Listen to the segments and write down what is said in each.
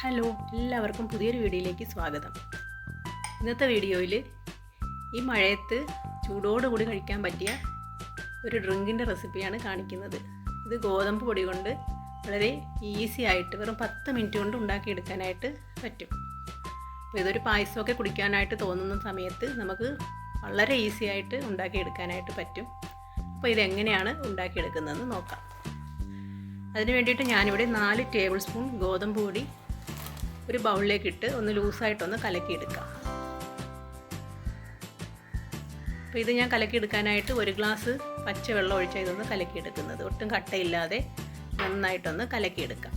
Hello, എല്ലാവർക്കും പുതിയൊരു വീഡിയോയിലേക്ക് സ്വാഗതം. ഇന്നത്തെ വീഡിയോയിൽ ഈ മഴയത്ത് ചൂടോടുകൂടി കഴിക്കാൻ പറ്റിയ ഒരു ഡ്രിങ്കിൻ്റെ റെസിപ്പിയാണ് കാണിക്കുന്നത്. ഇത് ഗോതമ്പ് പൊടി കൊണ്ട് വളരെ ഈസി ആയിട്ട് വെറും 10 മിനിറ്റ് കൊണ്ട് ഉണ്ടാക്കിയെടുക്കാനായിട്ട് പറ്റും. അപ്പോൾ ഇതൊരു പായസമൊക്കെ കുടിക്കാനായിട്ട് തോന്നുന്ന സമയത്ത് നമുക്ക് വളരെ ഈസി ആയിട്ട് ഉണ്ടാക്കിയെടുക്കാനായിട്ട് പറ്റും. അപ്പോൾ ഇതെങ്ങനെയാണ് ഉണ്ടാക്കിയെടുക്കുന്നതെന്ന് നോക്കാം. അതിന് വേണ്ടിയിട്ട് ഞാനിവിടെ 4 ടേബിൾ സ്പൂൺ ഗോതമ്പ് പൊടി ഒരു ബൗളിലേക്ക് ഇട്ട് ഒന്ന് ലൂസായിട്ടൊന്ന് കലക്കിയെടുക്കാം. അപ്പോൾ ഇത് ഞാൻ കലക്കിയെടുക്കാനായിട്ട് 1 ഗ്ലാസ് പച്ചവെള്ളം ഒഴിച്ചാൽ ഇതൊന്ന് കലക്കിയെടുക്കുന്നത്. ഒട്ടും കട്ടയില്ലാതെ നന്നായിട്ടൊന്ന് കലക്കിയെടുക്കാം.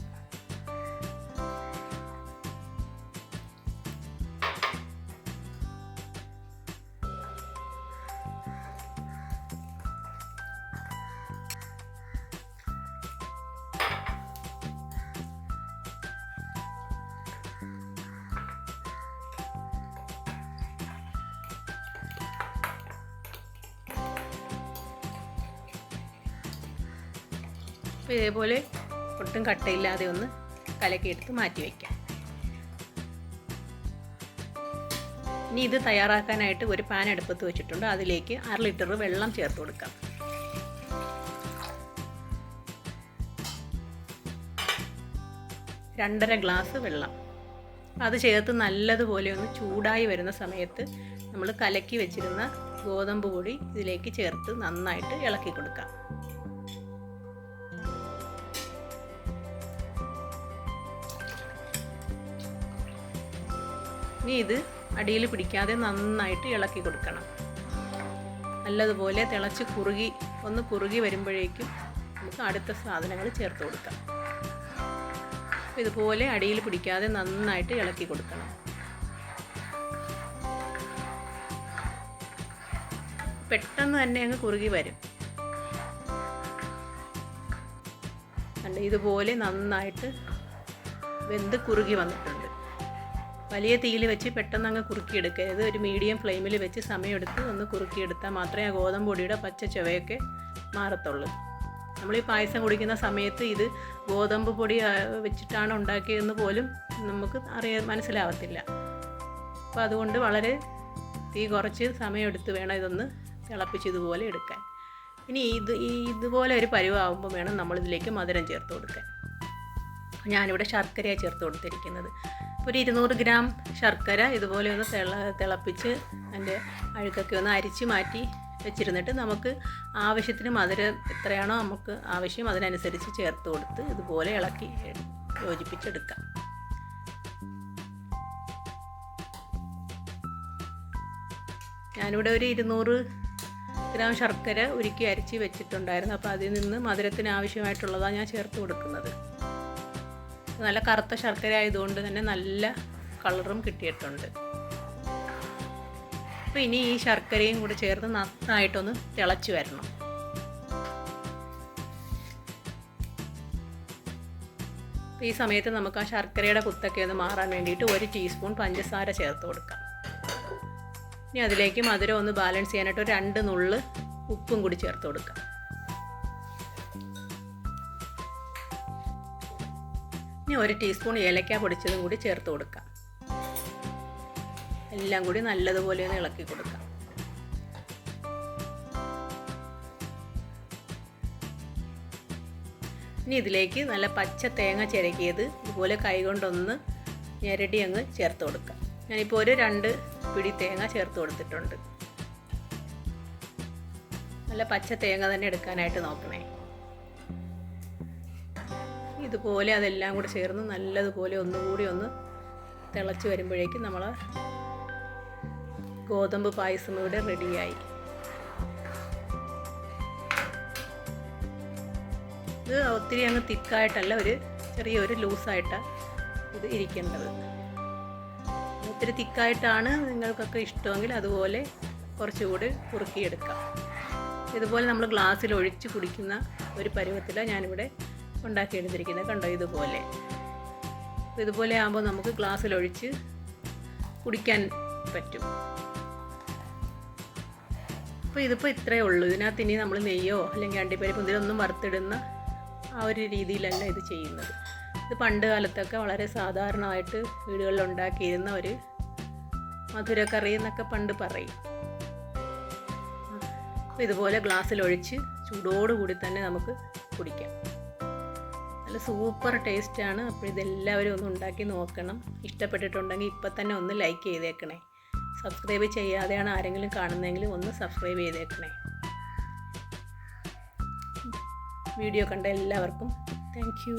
അപ്പോൾ ഇതേപോലെ ഒട്ടും കട്ടയില്ലാതെ ഒന്ന് കലക്കിയെടുത്ത് മാറ്റി വയ്ക്കാം. ഇനി ഇത് തയ്യാറാക്കാനായിട്ട് ഒരു പാൻ അടുപ്പത്ത് വെച്ചിട്ടുണ്ട്. അതിലേക്ക് 1/2 ലിറ്റർ വെള്ളം ചേർത്ത് കൊടുക്കാം. രണ്ടര ഗ്ലാസ് വെള്ളം അത് ചേർത്ത് നല്ലതുപോലെ ഒന്ന് ചൂടായി വരുന്ന സമയത്ത് നമ്മൾ കലക്കി വെച്ചിരുന്ന ഗോതമ്പ് പൊടി ഇതിലേക്ക് ചേർത്ത് നന്നായിട്ട് ഇളക്കി കൊടുക്കാം. ഇനി ഇത് അടിയിൽ പിടിക്കാതെ നന്നായിട്ട് ഇളക്കി കൊടുക്കണം. നല്ലതുപോലെ തിളച്ച് കുറുകി വരുമ്പോഴേക്കും നമുക്ക് അടുത്ത സാധനങ്ങൾ ചേർത്ത് കൊടുക്കാം. ഇതുപോലെ അടിയിൽ പിടിക്കാതെ നന്നായിട്ട് ഇളക്കി കൊടുക്കണം. പെട്ടെന്ന് തന്നെ അങ്ങ് കുറുകി വരും. ഇതുപോലെ നന്നായിട്ട് വെന്ത് കുറുകി വന്നിട്ടുണ്ട്. വലിയ തീയിൽ വെച്ച് പെട്ടെന്ന് അങ്ങ് കുറുക്കിയെടുക്കരുത്. ഒരു മീഡിയം ഫ്ലെയിമിൽ വെച്ച് സമയമെടുത്ത് ഒന്ന് കുറുക്കിയെടുത്താൽ മാത്രമേ ആ ഗോതമ്പ് പൊടിയുടെ പച്ച ചുവയൊക്കെ മാറത്തുള്ളൂ. നമ്മൾ ഈ പായസം കുടിക്കുന്ന സമയത്ത് ഇത് ഗോതമ്പ് പൊടി വെച്ചിട്ടാണ് ഉണ്ടാക്കിയതെന്ന് പോലും നമുക്ക് മനസ്സിലാവത്തില്ല. അപ്പോൾ അതുകൊണ്ട് വളരെ തീ കുറച്ച് സമയമെടുത്ത് വേണം ഇതൊന്ന് തിളപ്പിച്ച് ഇതുപോലെ എടുക്കാൻ. ഇനി ഇതുപോലെ ഒരു പരുവാകുമ്പോൾ വേണം നമ്മളിതിലേക്ക് മധുരം ചേർത്ത് കൊടുക്കാൻ. ഞാനിവിടെ ശർക്കരയാണ് ചേർത്ത് കൊടുത്തിരിക്കുന്നത്. ഒരു 200 ഗ്രാം ശർക്കര ഇതുപോലെ ഒന്ന് തിളപ്പിച്ച് അതിൻ്റെ അഴുക്കൊക്കെ ഒന്ന് അരിച്ച് മാറ്റി വെച്ചിരുന്നിട്ട് നമുക്ക് ആവശ്യത്തിന് മധുരം എത്രയാണോ നമുക്ക് ആവശ്യം അതിനനുസരിച്ച് ചേർത്ത് കൊടുത്ത് ഇതുപോലെ ഇളക്കി യോജിപ്പിച്ചെടുക്കാം. ഞാനിവിടെ ഒരു 200 ഗ്രാം ശർക്കര ഉരുക്കി അരിച്ച് വെച്ചിട്ടുണ്ടായിരുന്നു. അപ്പോൾ അതിൽ നിന്ന് മധുരത്തിന് ആവശ്യമായിട്ടുള്ളതാണ് ഞാൻ ചേർത്ത് കൊടുക്കുന്നത്. നല്ല കറുത്ത ശർക്കര ആയതുകൊണ്ട് തന്നെ നല്ല കളറും കിട്ടിയിട്ടുണ്ട്. അപ്പോൾ ഇനി ഈ ശർക്കരയും കൂടി ചേർത്ത് നന്നായിട്ടൊന്ന് തിളച്ച് വരണം. ഈ സമയത്ത് നമുക്ക് ആ ശർക്കരയുടെ കുത്തൊക്കെ ഒന്ന് മാറാൻ വേണ്ടിയിട്ട് 1 ടീസ്പൂൺ പഞ്ചസാര ചേർത്ത് കൊടുക്കാം. ഇനി അതിലേക്ക് മധുരം ഒന്ന് ബാലൻസ് ചെയ്യാനായിട്ട് ഒരു 2 നുള്ള് ഉപ്പും കൂടി ചേർത്ത് കൊടുക്കാം. ഇനി 1 ടീസ്പൂൺ ഏലക്ക പൊടിച്ചതും കൂടി ചേർത്ത് കൊടുക്കാം. എല്ലാം കൂടി നല്ലതുപോലെ ഒന്ന് ഇളക്കി കൊടുക്കാം. ഇനി ഇതിലേക്ക് നല്ല പച്ച തേങ്ങ ചിരകിയത് ഇതുപോലെ കൈകൊണ്ടൊന്ന് ഞെരടി അങ്ങ് ചേർത്ത് കൊടുക്കാം. ഞാനിപ്പോൾ ഒരു 2 പിടി തേങ്ങ ചേർത്ത് കൊടുത്തിട്ടുണ്ട്. നല്ല പച്ച തേങ്ങ തന്നെ എടുക്കാനായിട്ട് നോക്കണേ. ഇതുപോലെ അതെല്ലാം കൂടി ചേർന്ന് നല്ലതുപോലെ ഒന്നുകൂടി ഒന്ന് തിളച്ച് വരുമ്പോഴേക്കും നമ്മൾ ഗോതമ്പ് പായസം ഇവിടെ റെഡിയായി. ഇത് ഒത്തിരി അങ്ങ് തിക്കായിട്ടല്ല, ഒരു ചെറിയൊരു ലൂസായിട്ടാണ് ഇത് ഇരിക്കേണ്ടത്. ഒത്തിരി തിക്കായിട്ടാണ് നിങ്ങൾക്കൊക്കെ ഇഷ്ടമെങ്കിൽ അതുപോലെ കുറച്ചുകൂടി കുറുക്കിയെടുക്കാം. ഇതുപോലെ നമ്മൾ ഗ്ലാസ്സിൽ ഒഴിച്ച് കുടിക്കുന്ന ഒരു പരുവത്തിലാണ് ഞാനിവിടെ ഉണ്ടാക്കിയെടുത്തിരിക്കുന്നത്. കണ്ടോ, ഇതുപോലെ ആകുമ്പോൾ നമുക്ക് ഗ്ലാസ്സിലൊഴിച്ച് കുടിക്കാൻ പറ്റും. അപ്പോൾ ഇതിപ്പോൾ ഇത്രയേ ഉള്ളൂ. ഇതിനകത്ത് ഇനി നമ്മൾ നെയ്യോ അല്ലെങ്കിൽ അണ്ടിപ്പരിപ്പ് ഇതിലൊന്നും വറുത്തിടുന്ന ആ ഒരു രീതിയിലല്ല ഇത് ചെയ്യുന്നത്. ഇത് പണ്ട് കാലത്തൊക്കെ വളരെ സാധാരണമായിട്ട് വീടുകളിൽ ഉണ്ടാക്കിയിരുന്ന ഒരു മധുരക്കറി എന്നൊക്കെ പണ്ട് പറയും. അപ്പോൾ ഇതുപോലെ ഗ്ലാസ്സിലൊഴിച്ച് ചൂടോടുകൂടി തന്നെ നമുക്ക് കുടിക്കാം. നല്ല സൂപ്പർ ടേസ്റ്റാണ്. അപ്പോൾ ഇതെല്ലാവരും ഒന്ന് ഉണ്ടാക്കി നോക്കണം. ഇഷ്ടപ്പെട്ടിട്ടുണ്ടെങ്കിൽ ഇപ്പം തന്നെ ഒന്ന് ലൈക്ക് ചെയ്തേക്കണേ. സബ്സ്ക്രൈബ് ചെയ്യാതെയാണ് ആരെങ്കിലും കാണുന്നതെങ്കിൽ ഒന്ന് സബ്സ്ക്രൈബ് ചെയ്തേക്കണേ. വീഡിയോ കണ്ട എല്ലാവർക്കും താങ്ക് യു.